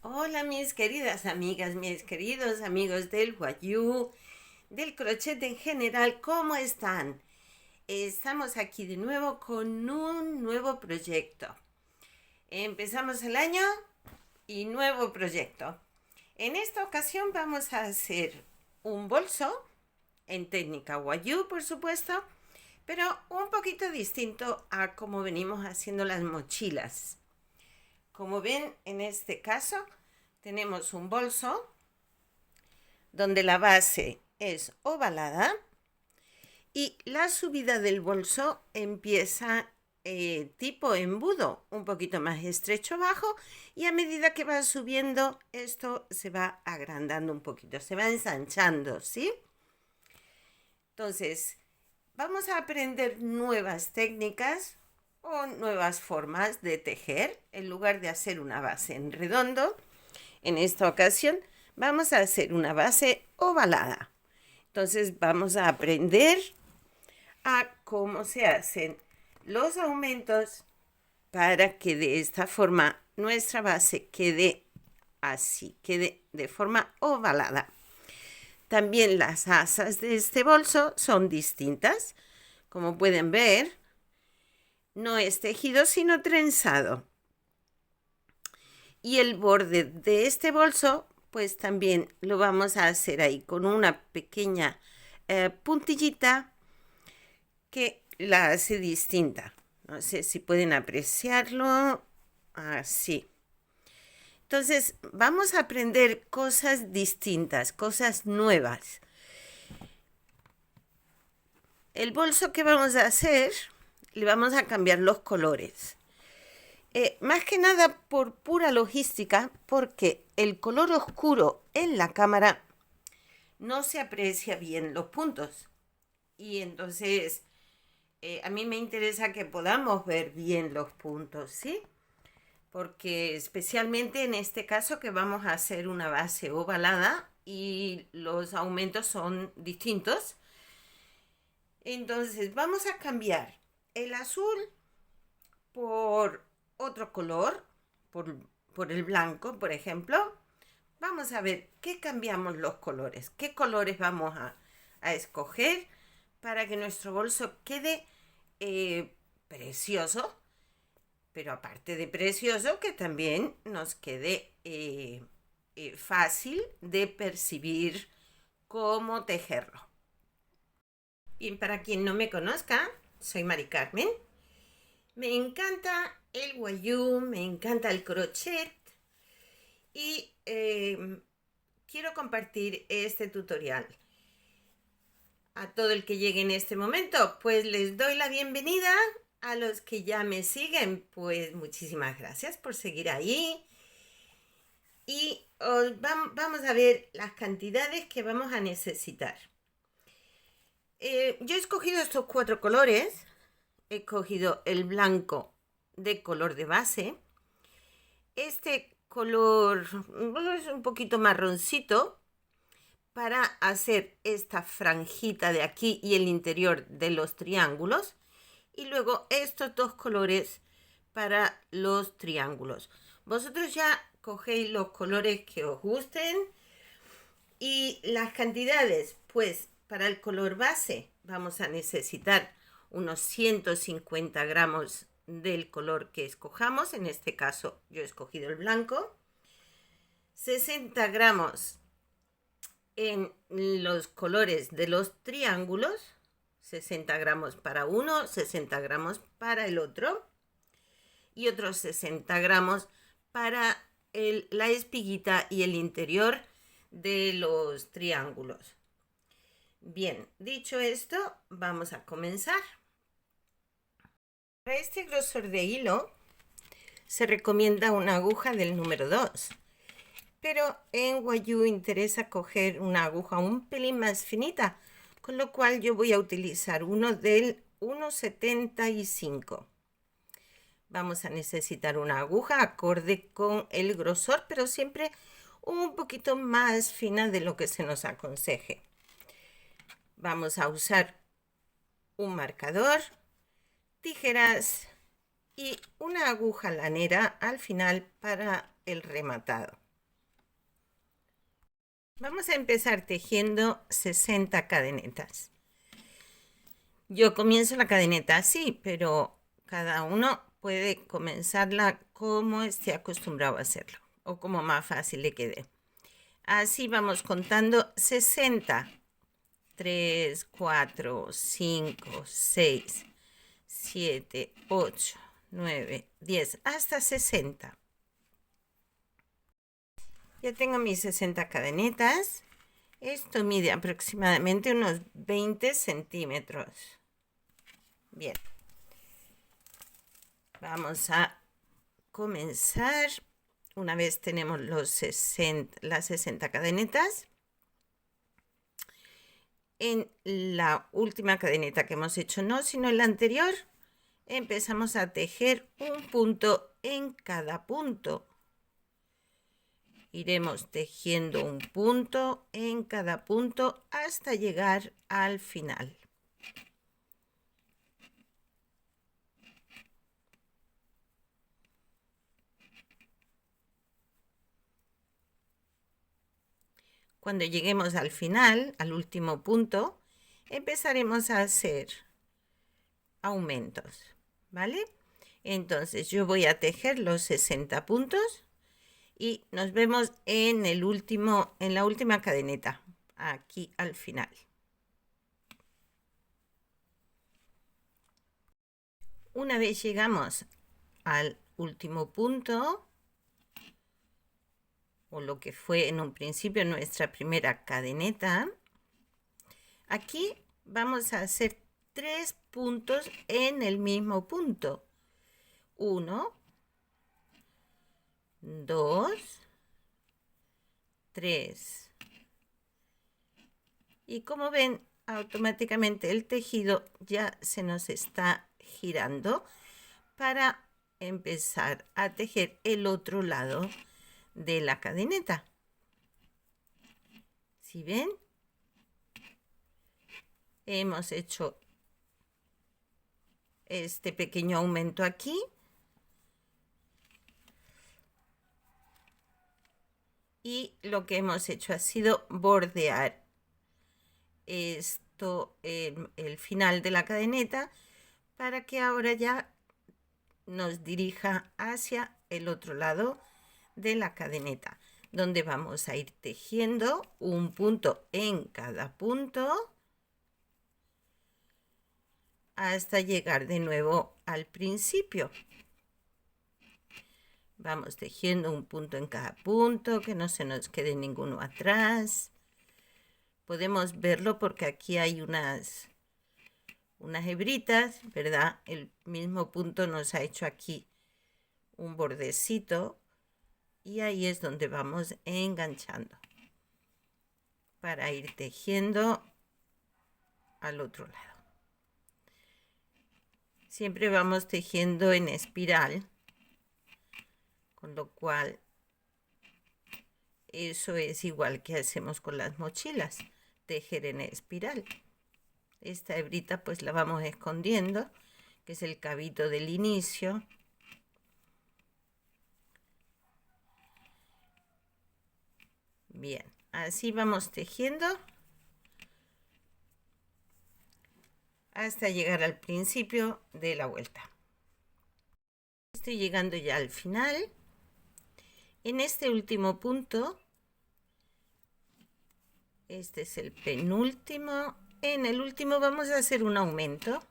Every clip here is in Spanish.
Hola mis queridas amigas, mis queridos amigos del Wayuu, del crochet en general, ¿cómo están? Estamos aquí de nuevo con un nuevo proyecto. Empezamos el año y nuevo proyecto. En esta ocasión vamos a hacer un bolso en técnica Wayuu, por supuesto, pero un poquito distinto a como venimos haciendo las mochilas. Como ven, en este caso tenemos un bolso donde la base es ovalada y la subida del bolso empieza tipo embudo, un poquito más estrecho abajo, y a medida que va subiendo esto se va agrandando un poquito, se va ensanchando, ¿sí? Entonces, vamos a aprender nuevas técnicas o nuevas formas de tejer. En lugar de hacer una base en redondo, en esta ocasión vamos a hacer una base ovalada. Entonces vamos a aprender a cómo se hacen los aumentos para que de esta forma nuestra base quede así, quede de forma ovalada. También las asas de este bolso son distintas. Como pueden ver, no es tejido sino trenzado. Y el borde de este bolso, pues también lo vamos a hacer ahí con una pequeña puntillita que la hace distinta. No sé si pueden apreciarlo. Así. Entonces, vamos a aprender cosas distintas, cosas nuevas. El bolso que vamos a hacer, le vamos a cambiar los colores. Más que nada por pura logística, porque el color oscuro en la cámara no se aprecia bien los puntos. Y entonces a mí me interesa que podamos ver bien los puntos, ¿sí? Porque especialmente en este caso que vamos a hacer una base ovalada y los aumentos son distintos. Entonces vamos a cambiar el azul por otro color, por el blanco, por ejemplo. Vamos a ver qué cambiamos los colores, qué colores vamos a escoger para que nuestro bolso quede precioso, pero aparte de precioso, que también nos quede fácil de percibir cómo tejerlo. Bien, para quien no me conozca, soy Mari Carmen. Me encanta el Wayuu, me encanta el crochet y quiero compartir este tutorial. A todo el que llegue en este momento, pues les doy la bienvenida. A los que ya me siguen, pues muchísimas gracias por seguir ahí. Y vamos a ver las cantidades que vamos a necesitar. Yo he escogido estos 4 colores. He cogido el blanco de color de base. Este color es un poquito marroncito para hacer esta franjita de aquí y el interior de los triángulos. Y luego estos 2 colores para los triángulos. Vosotros ya cogéis los colores que os gusten. Y las cantidades, pues para el color base vamos a necesitar unos 150 gramos del color que escojamos. En este caso yo he escogido el blanco. 60 gramos en los colores de los triángulos. 60 gramos para uno, 60 gramos para el otro. Y otros 60 gramos para la espiguita y el interior de los triángulos. Bien, dicho esto, vamos a comenzar. Para este grosor de hilo se recomienda una aguja del número 2, pero en Wayuu interesa coger una aguja un pelín más finita, con lo cual yo voy a utilizar uno del 1,75. Vamos a necesitar una aguja acorde con el grosor, pero siempre un poquito más fina de lo que se nos aconseje. Vamos a usar un marcador tijeras y una aguja lanera al final para el rematado. Vamos a empezar tejiendo 60 cadenetas. Yo comienzo la cadeneta así, pero cada uno puede comenzarla como esté acostumbrado a hacerlo o como más fácil le quede. Así vamos contando 60. 3, 4, 5, 6, 7, 8, 9, 10, hasta 60. Ya tengo mis 60 cadenetas. Esto mide aproximadamente unos 20 centímetros. Bien. Vamos a comenzar. Una vez tenemos las 60 cadenetas, en la última cadeneta que hemos hecho, no, sino en la anterior, empezamos a tejer un punto en cada punto. Iremos tejiendo un punto en cada punto hasta llegar al final. Cuando lleguemos al final, al último punto, empezaremos a hacer aumentos, ¿vale? Entonces yo voy a tejer los 60 puntos y nos vemos en la última cadeneta, aquí al final. Una vez llegamos al último punto, o lo que fue en un principio nuestra primera cadeneta, aquí vamos a hacer 3 puntos en el mismo punto. 1, 2, 3. Y como ven, automáticamente el tejido ya se nos está girando para empezar a tejer el otro lado de la cadeneta. ¿Sí ven? Hemos hecho este pequeño aumento aquí. Y lo que hemos hecho ha sido bordear esto, el final de la cadeneta, para que ahora ya nos dirija hacia el otro lado de la cadeneta, donde vamos a ir tejiendo un punto en cada punto hasta llegar de nuevo al principio. Vamos tejiendo un punto en cada punto, que no se nos quede ninguno atrás. Podemos verlo porque aquí hay unas hebritas, ¿verdad? El mismo punto nos ha hecho aquí un bordecito y ahí es donde vamos enganchando para ir tejiendo al otro lado. Siempre vamos tejiendo en espiral, con lo cual eso es igual que hacemos con las mochilas, tejer en espiral. Esta hebrita pues la vamos escondiendo, que es el cabito del inicio. Bien, así vamos tejiendo hasta llegar al principio de la vuelta. Estoy llegando ya al final. En este último punto, este es el penúltimo. En el último vamos a hacer un aumento.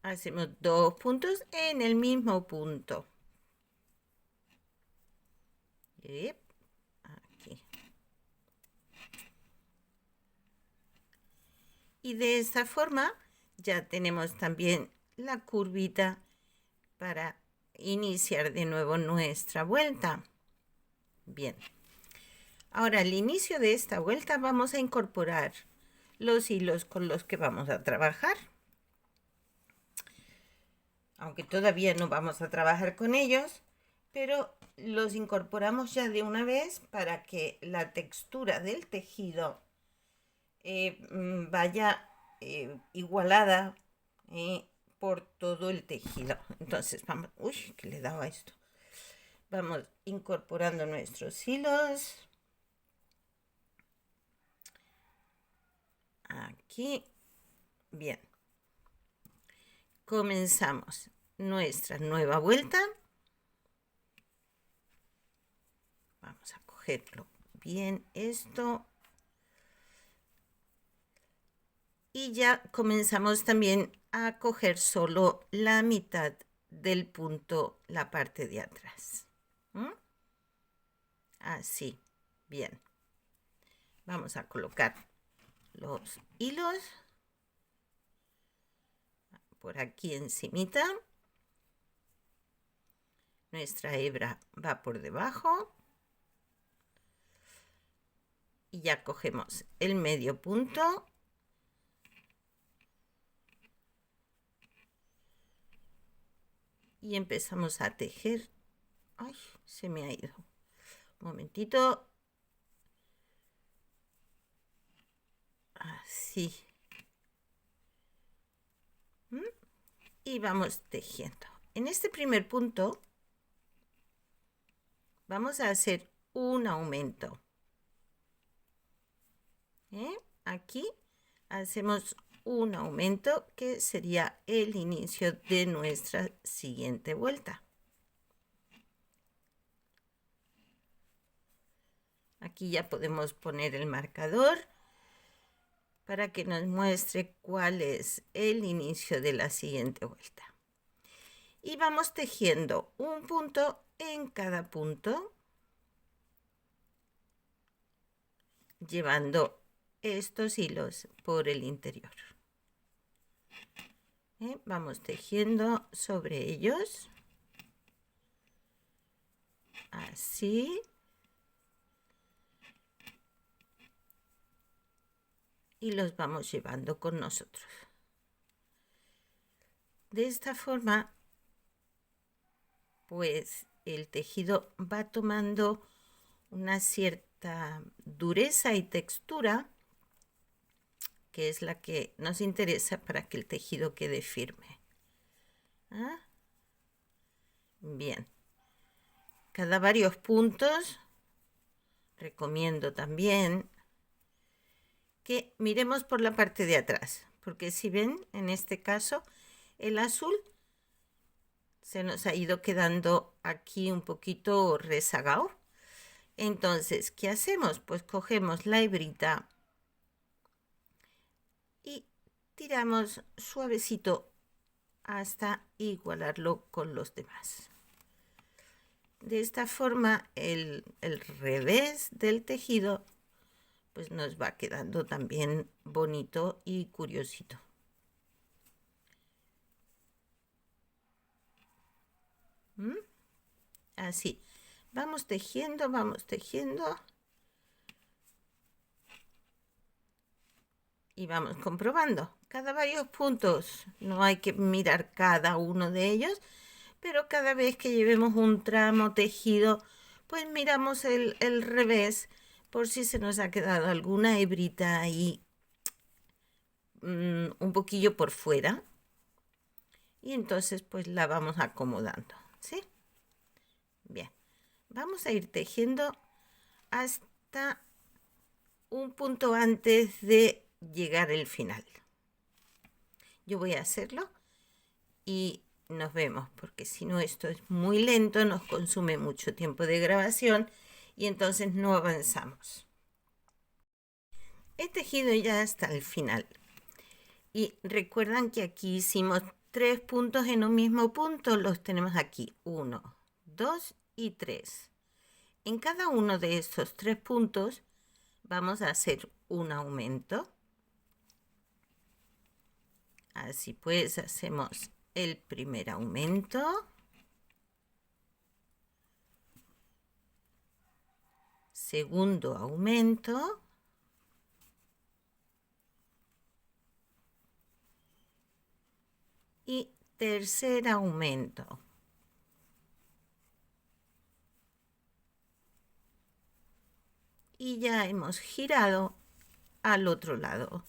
Hacemos 2 puntos en el mismo punto. Aquí. Y de esta forma ya tenemos también la curvita para iniciar de nuevo nuestra vuelta. Bien. Ahora al inicio de esta vuelta vamos a incorporar los hilos con los que vamos a trabajar. Aunque todavía no vamos a trabajar con ellos, pero los incorporamos ya de una vez para que la textura del tejido vaya igualada por todo el tejido. Entonces vamos, uy, que le daba esto. Vamos incorporando nuestros hilos. Aquí, bien. Comenzamos nuestra nueva vuelta. Vamos a cogerlo bien esto. Y ya comenzamos también a coger solo la mitad del punto, la parte de atrás. Así, bien. Vamos a colocar los hilos por aquí encimita. Nuestra hebra va por debajo. Y ya cogemos el medio punto. Y empezamos a tejer. Ay, se me ha ido. Un momentito. Así. Y vamos tejiendo. En este primer punto vamos a hacer un aumento. Aquí hacemos un aumento que sería el inicio de nuestra siguiente vuelta. Aquí ya podemos poner el marcador para que nos muestre cuál es el inicio de la siguiente vuelta. Y vamos tejiendo un punto en cada punto, llevando estos hilos por el interior. Vamos tejiendo sobre ellos, así. Y los vamos llevando con nosotros. De esta forma, pues el tejido va tomando una cierta dureza y textura, que es la que nos interesa para que el tejido quede firme. Bien. Cada varios puntos, recomiendo también que miremos por la parte de atrás, porque si ven, en este caso, el azul se nos ha ido quedando aquí un poquito rezagado. Entonces, ¿qué hacemos? Pues cogemos la hebrita y tiramos suavecito hasta igualarlo con los demás. De esta forma, el revés del tejido pues nos va quedando también bonito y curiosito. Así. Vamos tejiendo, vamos tejiendo. Y vamos comprobando. Cada varios puntos. No hay que mirar cada uno de ellos. Pero cada vez que llevemos un tramo tejido, pues miramos el revés por si se nos ha quedado alguna hebrita ahí un poquillo por fuera. Y entonces pues la vamos acomodando, ¿sí? Bien, vamos a ir tejiendo hasta un punto antes de llegar al final. Yo voy a hacerlo y nos vemos, porque si no esto es muy lento, nos consume mucho tiempo de grabación y entonces no avanzamos. He tejido ya hasta el final y recuerdan que aquí hicimos 3 puntos en un mismo punto, los tenemos aquí, 1, 2 y 3. En cada uno de estos 3 puntos vamos a hacer un aumento. Así pues, hacemos el primer aumento. Segundo aumento. Y tercer aumento. Y ya hemos girado al otro lado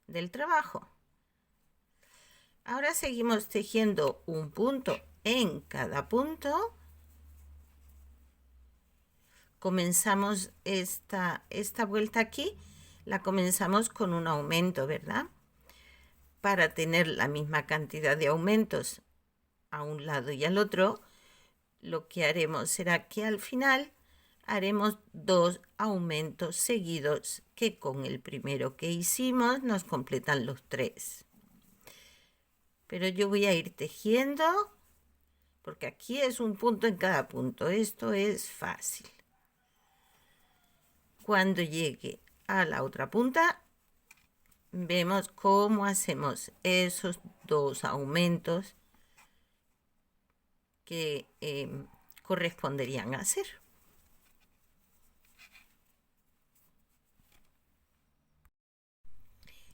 del trabajo. Ahora seguimos tejiendo un punto en cada punto. Comenzamos esta vuelta aquí, la comenzamos con un aumento, ¿verdad? Para tener la misma cantidad de aumentos a un lado y al otro, lo que haremos será que al final haremos 2 aumentos seguidos que con el primero que hicimos nos completan los 3. Pero yo voy a ir tejiendo porque aquí es un punto en cada punto. Esto es fácil. Cuando llegue a la otra punta, vemos cómo hacemos esos 2 aumentos que corresponderían a hacer.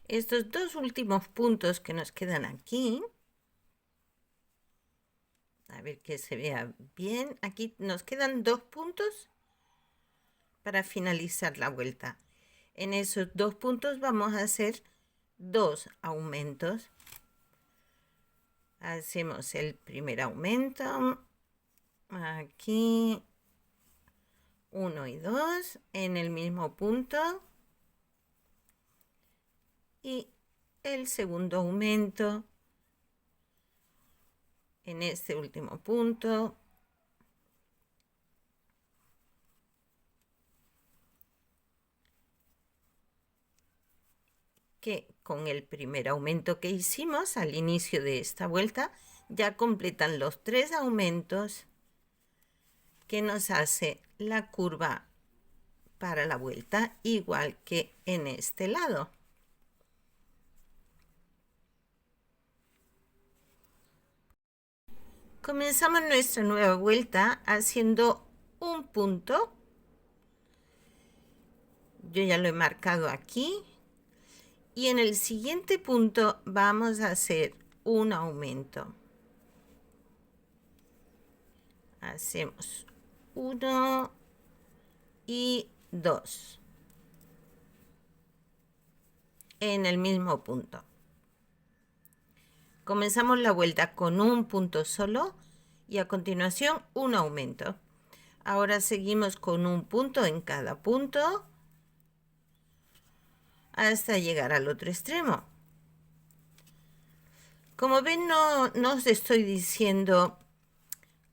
Estos 2 últimos puntos que nos quedan aquí, a ver que se vea bien, aquí nos quedan 2 puntos para finalizar la vuelta. En esos 2 puntos vamos a hacer 2 aumentos. Hacemos el primer aumento, aquí 1 y 2 en el mismo punto, y el segundo aumento en este último punto, que con el primer aumento que hicimos al inicio de esta vuelta ya completan los 3 aumentos que nos hace la curva para la vuelta, igual que en este lado. Comenzamos nuestra nueva vuelta haciendo un punto. Yo ya lo he marcado aquí. Y en el siguiente punto vamos a hacer un aumento. Hacemos 1 y 2 en el mismo punto. Comenzamos la vuelta con un punto solo y a continuación un aumento. Ahora seguimos con un punto en cada punto hasta llegar al otro extremo. Como ven, no os estoy diciendo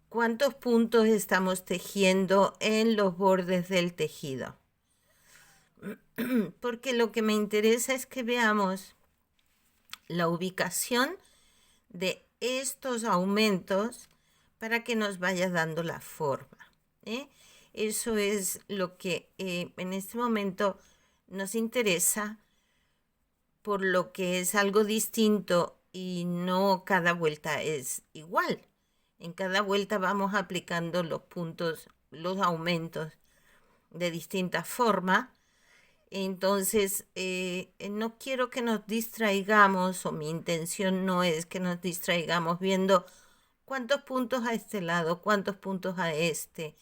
cuántos puntos estamos tejiendo en los bordes del tejido, porque lo que me interesa es que veamos la ubicación de estos aumentos para que nos vaya dando la forma, ¿eh? Eso es lo que en este momento nos interesa, por lo que es algo distinto y no cada vuelta es igual. En cada vuelta vamos aplicando los puntos, los aumentos de distinta forma. Entonces, no quiero que nos distraigamos, o mi intención no es que nos distraigamos viendo cuántos puntos a este lado, cuántos puntos a este,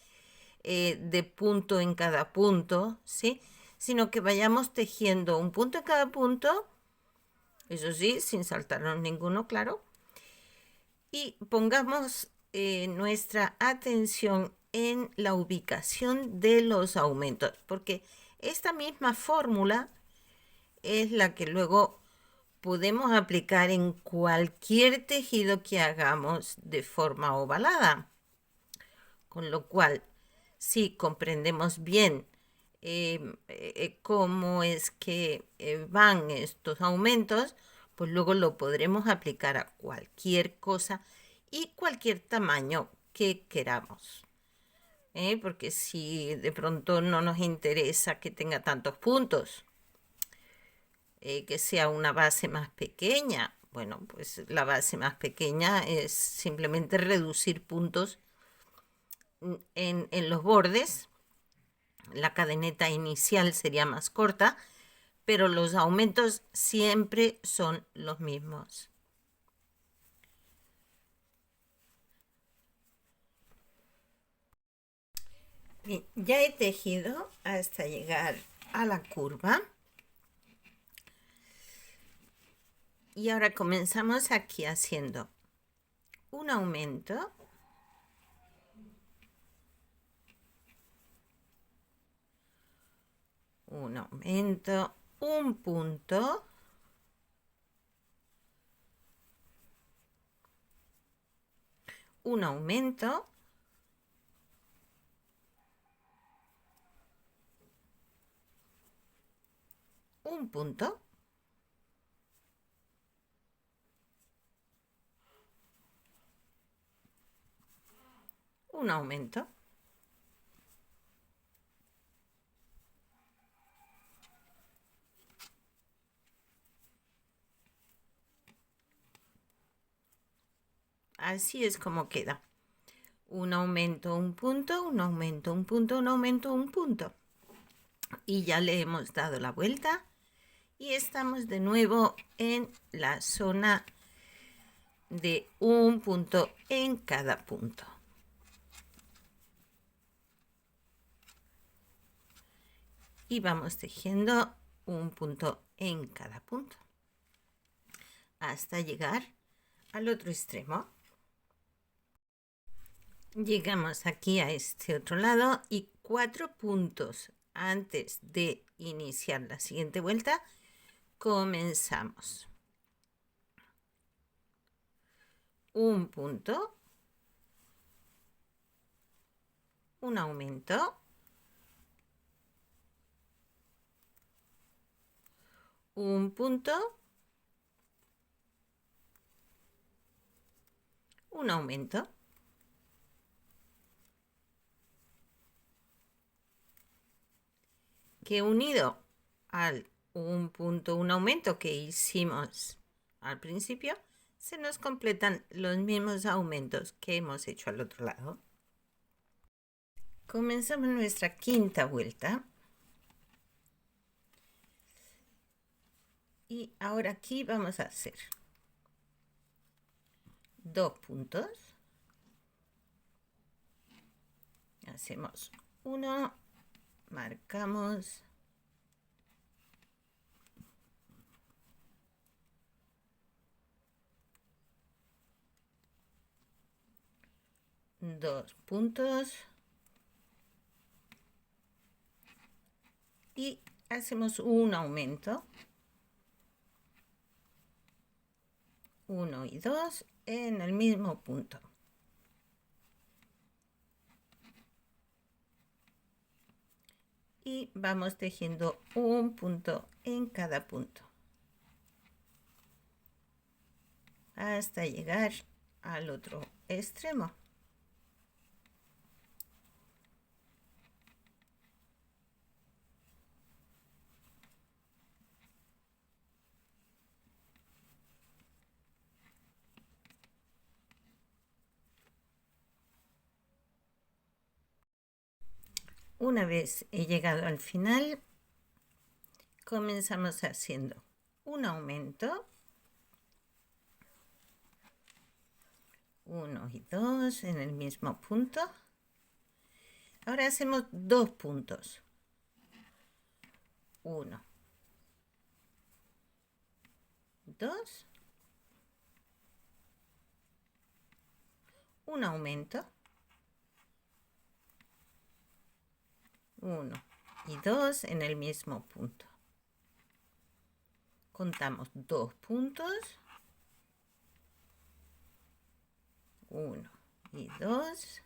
de punto en cada punto, ¿sí? Sino que vayamos tejiendo un punto en cada punto, eso sí, sin saltarnos ninguno, claro, y pongamos nuestra atención en la ubicación de los aumentos, porque esta misma fórmula es la que luego podemos aplicar en cualquier tejido que hagamos de forma ovalada. Con lo cual, si comprendemos bien cómo es que van estos aumentos, pues luego lo podremos aplicar a cualquier cosa y cualquier tamaño que queramos. Porque si de pronto no nos interesa que tenga tantos puntos, que sea una base más pequeña, bueno, pues la base más pequeña es simplemente reducir puntos en los bordes. La cadeneta inicial sería más corta, pero los aumentos siempre son los mismos. Bien, ya he tejido hasta llegar a la curva. Y ahora comenzamos aquí haciendo un aumento, un punto, un aumento, un punto, un aumento, así es como queda. Un aumento, un punto, un aumento, un punto, un aumento, un punto. Y ya le hemos dado la vuelta y estamos de nuevo en la zona de un punto en cada punto. Y vamos tejiendo un punto en cada punto hasta llegar al otro extremo. Llegamos aquí a este otro lado y 4 puntos antes de iniciar la siguiente vuelta comenzamos. Un punto, un aumento, un punto, un aumento, que unido al un punto, un aumento que hicimos al principio, se nos completan los mismos aumentos que hemos hecho al otro lado. Comenzamos nuestra quinta vuelta. Y ahora aquí vamos a hacer 2 puntos. Hacemos uno, marcamos, dos puntos y hacemos un aumento, 1 y 2 en el mismo punto. Y vamos tejiendo un punto en cada punto hasta llegar al otro extremo. Una vez he llegado al final, comenzamos haciendo un aumento, 1 y 2 en el mismo punto. Ahora hacemos 2 puntos, 1, 2, un aumento, 1 y 2 en el mismo punto. Contamos 2 puntos, 1 y 2,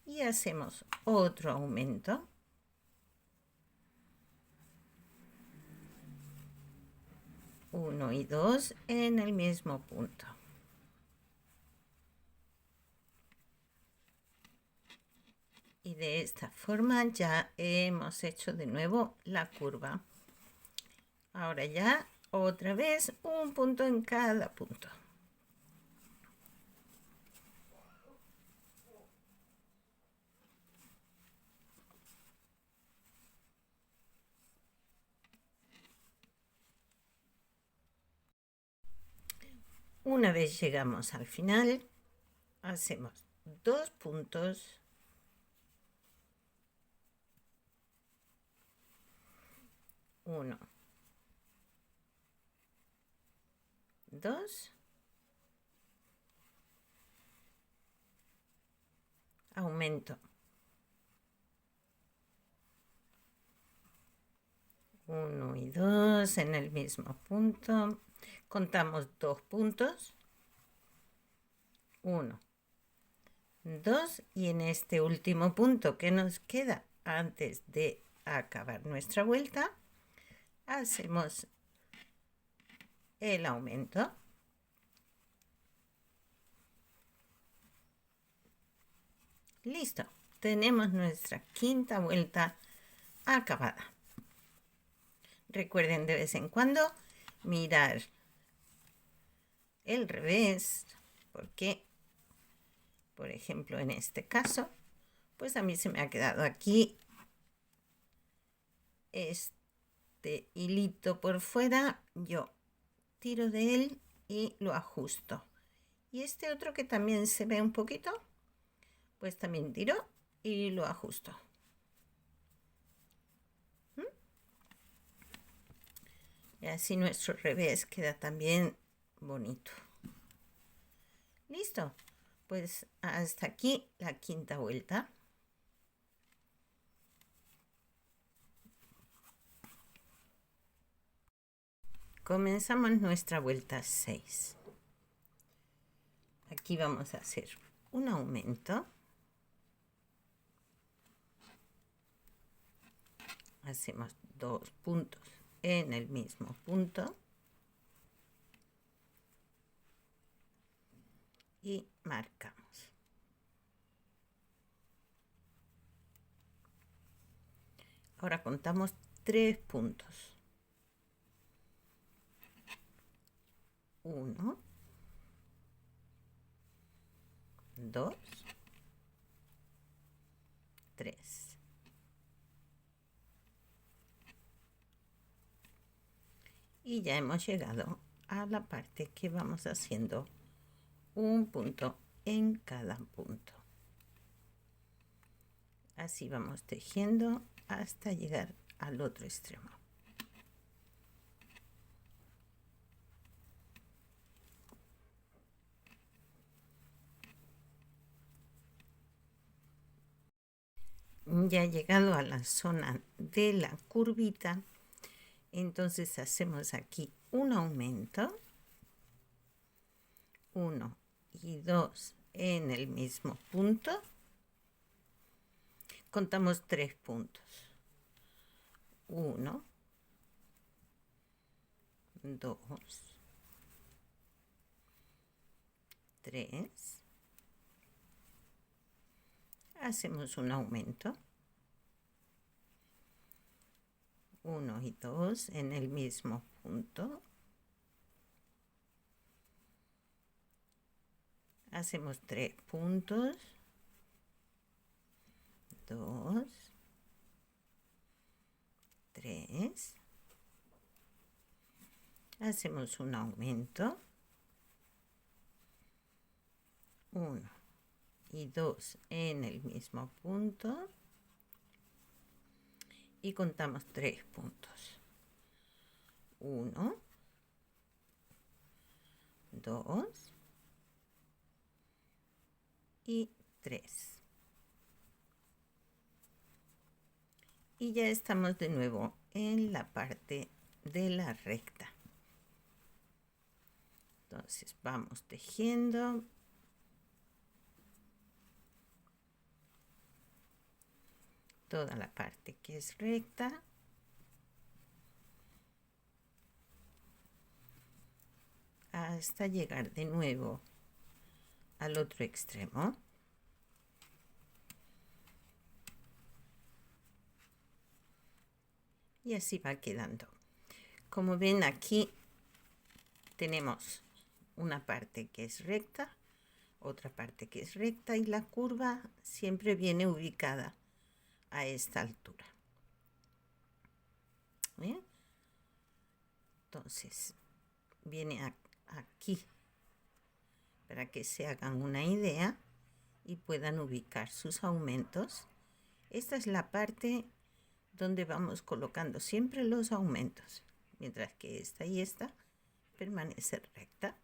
y hacemos otro aumento, 1 y 2 en el mismo punto. Y de esta forma ya hemos hecho de nuevo la curva. Ahora ya otra vez un punto en cada punto. Una vez llegamos al final, hacemos 2 puntos, 1 2, aumento, 1 y 2 en el mismo punto, contamos 2 puntos, 1, 2 y en este último punto que nos queda antes de acabar nuestra vuelta, hacemos el aumento. Listo, tenemos nuestra quinta vuelta acabada. Recuerden de vez en cuando mirar el revés, porque, por ejemplo, en este caso, pues a mí se me ha quedado aquí este hilito por fuera. Yo tiro de él y lo ajusto. Y este otro que también se ve un poquito, pues también tiro y lo ajusto. Y así nuestro revés queda también bonito. Listo, pues hasta aquí la quinta vuelta. Comenzamos nuestra vuelta 6. Aquí vamos a hacer un aumento. Hacemos 2 puntos en el mismo punto. Y marcamos. Ahora contamos 3 puntos. 1, 2, 3. Y ya hemos llegado a la parte que vamos haciendo un punto en cada punto. Así vamos tejiendo hasta llegar al otro extremo. Ya llegado a la zona de la curvita, entonces hacemos aquí un aumento, 1 y 2 en el mismo punto, contamos 3 puntos, 1, 2, 3, hacemos un aumento, 1 y 2 en el mismo punto, hacemos 3 puntos, 2, 3, hacemos un aumento, 1 y 2 en el mismo punto y contamos 3 puntos, 1, 2 y 3. Y ya estamos de nuevo en la parte de la recta. Entonces vamos tejiendo. Toda la parte que es recta. Hasta llegar de nuevo al otro extremo. Y así va quedando. Como ven, aquí tenemos una parte que es recta, otra parte que es recta y la curva siempre viene ubicada a esta altura. ¿Bien? Entonces, viene aquí para que se hagan una idea y puedan ubicar sus aumentos. Esta es la parte donde vamos colocando siempre los aumentos, mientras que esta y esta permanecer recta.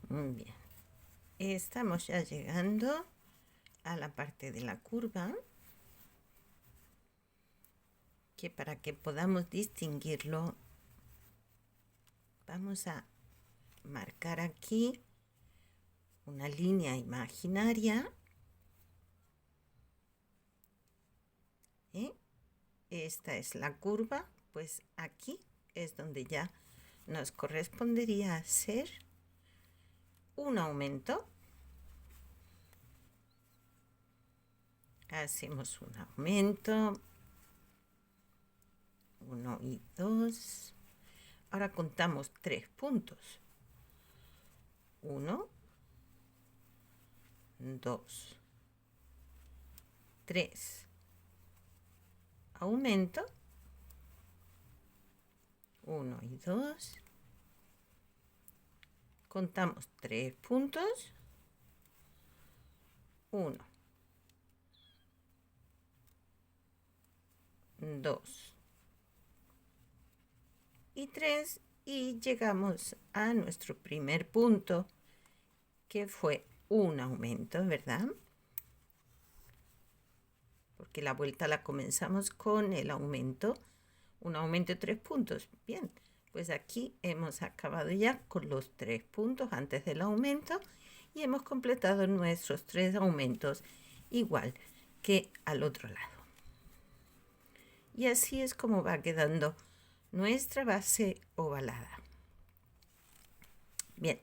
Muy bien. Estamos ya llegando a la parte de la curva, que para que podamos distinguirlo, vamos a marcar aquí una línea imaginaria. Esta es la curva, pues aquí es donde ya nos correspondería hacer un aumento. Hacemos un aumento, 1 y 2. Ahora contamos 3 puntos. 1, 2, 3. Aumento, 1 y 2. Contamos 3 puntos. 1, 2 y 3, y llegamos a nuestro primer punto, que fue un aumento, ¿verdad? Porque la vuelta la comenzamos con el aumento, un aumento de 3 puntos. Bien, pues aquí hemos acabado ya con los 3 puntos antes del aumento y hemos completado nuestros 3 aumentos igual que al otro lado. Y así es como va quedando nuestra base ovalada. Bien,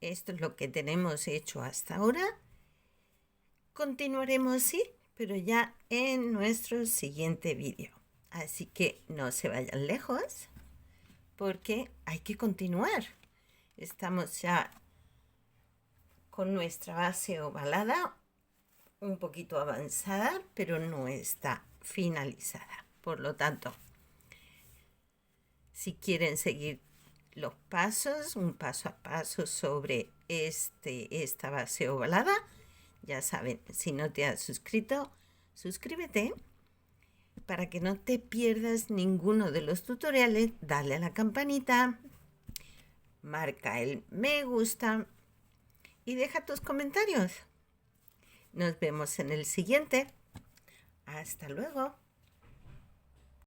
esto es lo que tenemos hecho hasta ahora. Continuaremos así, pero ya en nuestro siguiente vídeo. Así que no se vayan lejos, porque hay que continuar. Estamos ya con nuestra base ovalada, un poquito avanzada, pero no está finalizada. Por lo tanto, si quieren seguir los pasos, un paso a paso sobre esta base ovalada, ya saben, si no te has suscrito, suscríbete para que no te pierdas ninguno de los tutoriales. Dale a la campanita, marca el me gusta y deja tus comentarios. Nos vemos en el siguiente. Hasta luego.